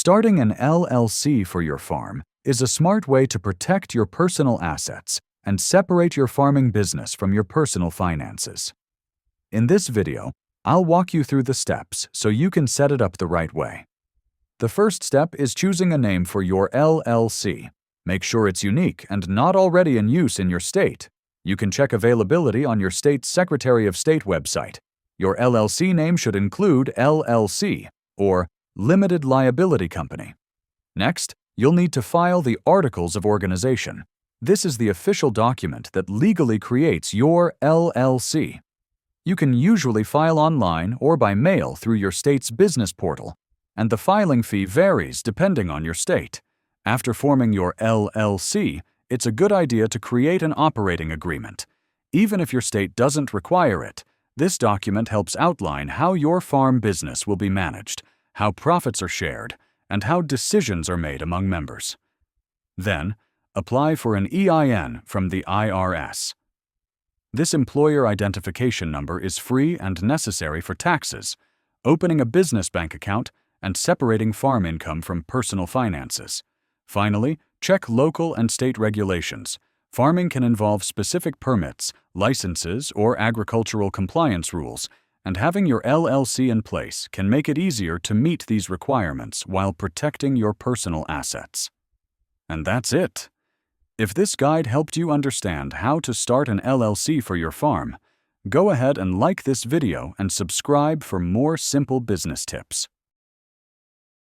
Starting an LLC for your farm is a smart way to protect your personal assets and separate your farming business from your personal finances. In this video, I'll walk you through the steps so you can set it up the right way. The first step is choosing a name for your LLC. Make sure it's unique and not already in use in your state. You can check availability on your state's Secretary of State website. Your LLC name should include LLC or Limited Liability Company. Next, you'll need to file the Articles of Organization. This is the official document that legally creates your LLC. You can usually file online or by mail through your state's business portal, and the filing fee varies depending on your state. After forming your LLC, it's a good idea to create an operating agreement. Even if your state doesn't require it, this document helps outline how your farm business will be managed, how profits are shared, and how decisions are made among members. Then, apply for an EIN from the IRS. This employer identification number is free and necessary for taxes, opening a business bank account, and separating farm income from personal finances. Finally, check local and state regulations. Farming can involve specific permits, licenses, or agricultural compliance rules, and having your LLC in place can make it easier to meet these requirements while protecting your personal assets. And that's it. If this guide helped you understand how to start an LLC for your farm, go ahead and like this video and subscribe for more simple business tips.